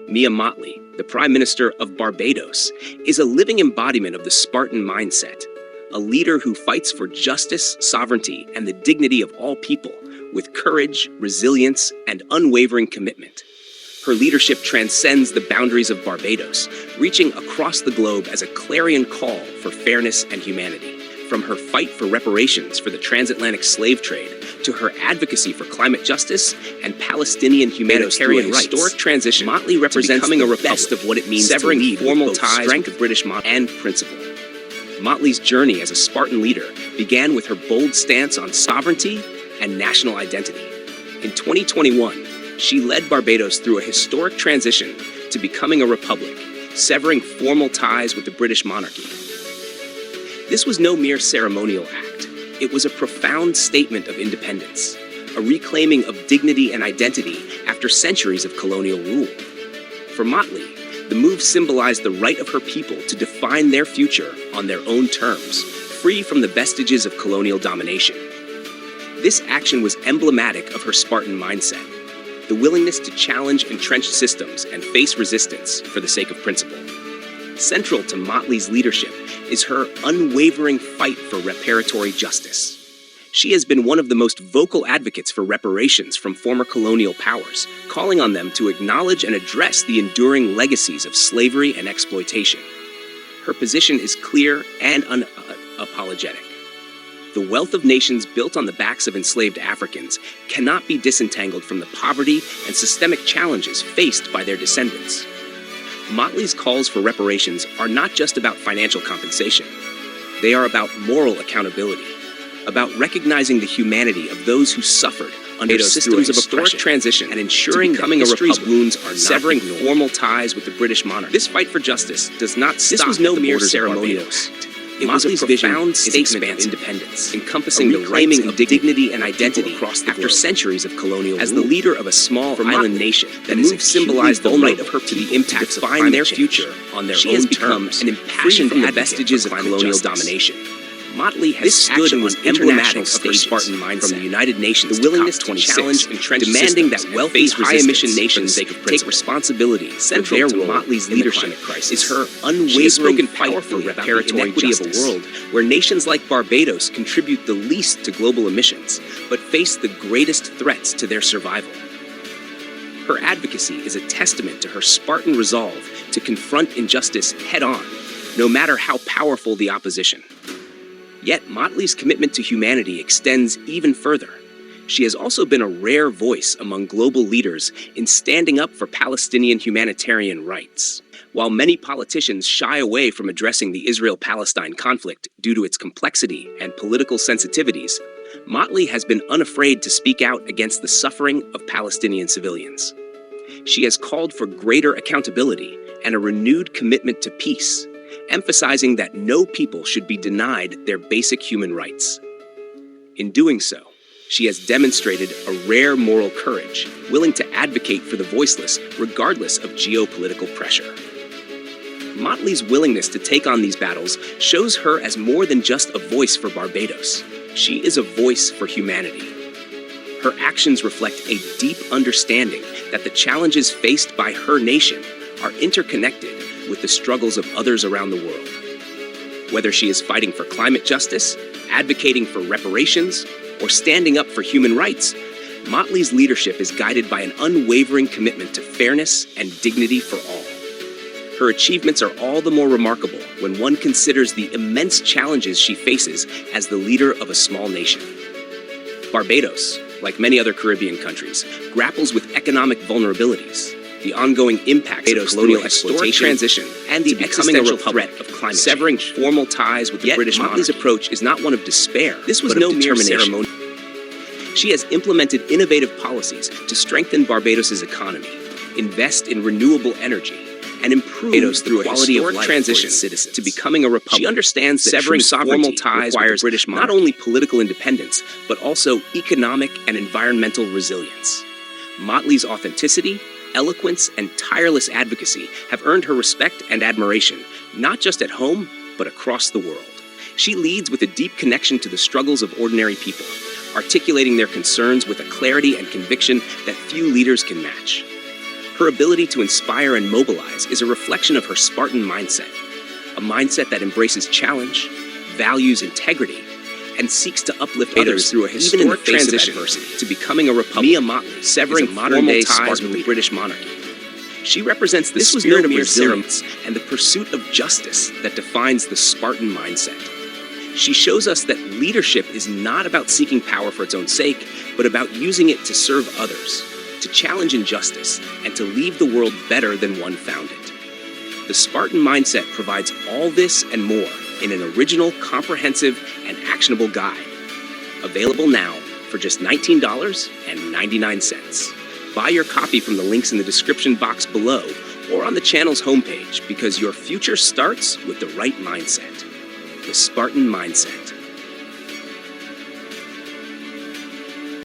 Mia Mottley, the Prime Minister of Barbados, is a living embodiment of the Spartan mindset, a leader who fights for justice, sovereignty, and the dignity of all people with courage, resilience, and unwavering commitment. Her leadership transcends the boundaries of Barbados, reaching across the globe as a clarion call for fairness and humanity. From her fight for reparations for the transatlantic slave trade to her advocacy for climate justice and Palestinian humanitarian rights, historic transition, Mottley represents the best of what it means severing to lead formal ties with the British model and principle. Mottley's journey as a Spartan leader began with her bold stance on sovereignty and national identity. In 2021, she led Barbados through a historic transition to becoming a republic, severing formal ties with the British monarchy. This was no mere ceremonial act. It was a profound statement of independence, a reclaiming of dignity and identity after centuries of colonial rule. For Mottley, the move symbolized the right of her people to define their future on their own terms, free from the vestiges of colonial domination. This action was emblematic of her Spartan mindset, the willingness to challenge entrenched systems and face resistance for the sake of principle. Central to Mottley's leadership is her unwavering fight for reparatory justice. She has been one of the most vocal advocates for reparations from former colonial powers, calling on them to acknowledge and address the enduring legacies of slavery and exploitation. Her position is clear and unapologetic. The wealth of nations built on the backs of enslaved Africans cannot be disentangled from the poverty and systemic challenges faced by their descendants. Mottley's calls for reparations are not just about financial compensation. They are about moral accountability, about recognizing the humanity of those who suffered under systems of oppression transition and ensuring that history's wounds are not severing formal ties with the British monarch. This fight for justice does not stop. This was no mere ceremonial act. Mottley's profound statement of independence, encompassing the reclaiming of dignity and identity after centuries of colonial rule. As the leader of a small island nation, that move symbolized the right of her to the impacts of their future on their own terms, an impassioned vestiges of colonial domination. Mottley has stood on international stage Spartan mindset from the United Nations, the willingness to challenge entrenched demanding that wealthy, high-emission nations take responsibility. Central to Mottley's leadership is her unwavering fight for reparatory justice, of a world where nations like Barbados contribute the least to global emissions, but face the greatest threats to their survival. Her advocacy is a testament to her Spartan resolve to confront injustice head-on, no matter how powerful the opposition. Yet Mottley's commitment to humanity extends even further. She has also been a rare voice among global leaders in standing up for Palestinian humanitarian rights. While many politicians shy away from addressing the Israel-Palestine conflict due to its complexity and political sensitivities, Mottley has been unafraid to speak out against the suffering of Palestinian civilians. She has called for greater accountability and a renewed commitment to peace, emphasizing that no people should be denied their basic human rights. In doing so, she has demonstrated a rare moral courage, willing to advocate for the voiceless regardless of geopolitical pressure. Mottley's willingness to take on these battles shows her as more than just a voice for Barbados. She is a voice for humanity. Her actions reflect a deep understanding that the challenges faced by her nation are interconnected with the struggles of others around the world. Whether she is fighting for climate justice, advocating for reparations, or standing up for human rights, Mottley's leadership is guided by an unwavering commitment to fairness and dignity for all. Her achievements are all the more remarkable when one considers the immense challenges she faces as the leader of a small nation. Barbados, like many other Caribbean countries, grapples with economic vulnerabilities, the ongoing impacts of colonial exploitation, transition, and the becoming a threat of climate severing change. Formal ties with the British monarchy. Mottley's approach is not one of despair. This was no mere ceremony. She has implemented innovative policies to strengthen Barbados' economy, invest in renewable energy, and improve Barbados through a quality of life transition for its citizens to becoming a republic. She understands that severing formal ties requires British not only political independence, but also economic and environmental resilience. Mottley's authenticity, eloquence, and tireless advocacy have earned her respect and admiration, not just at home, but across the world. She leads with a deep connection to the struggles of ordinary people, articulating their concerns with a clarity and conviction that few leaders can match. Her ability to inspire and mobilize is a reflection of her Spartan mindset, a mindset that embraces challenge, values integrity, and seeks to uplift others through a historic transition to becoming a republic. Mia Mottley, severing modern-day ties with the British monarchy. She represents the spirit of resilience and the pursuit of justice that defines the Spartan mindset. She shows us that leadership is not about seeking power for its own sake, but about using it to serve others, to challenge injustice, and to leave the world better than one found it. The Spartan mindset provides all this and more in an original, comprehensive, and actionable guide. Available now for just $19.99. Buy your copy from the links in the description box below or on the channel's homepage, because your future starts with the right mindset. The Spartan Mindset.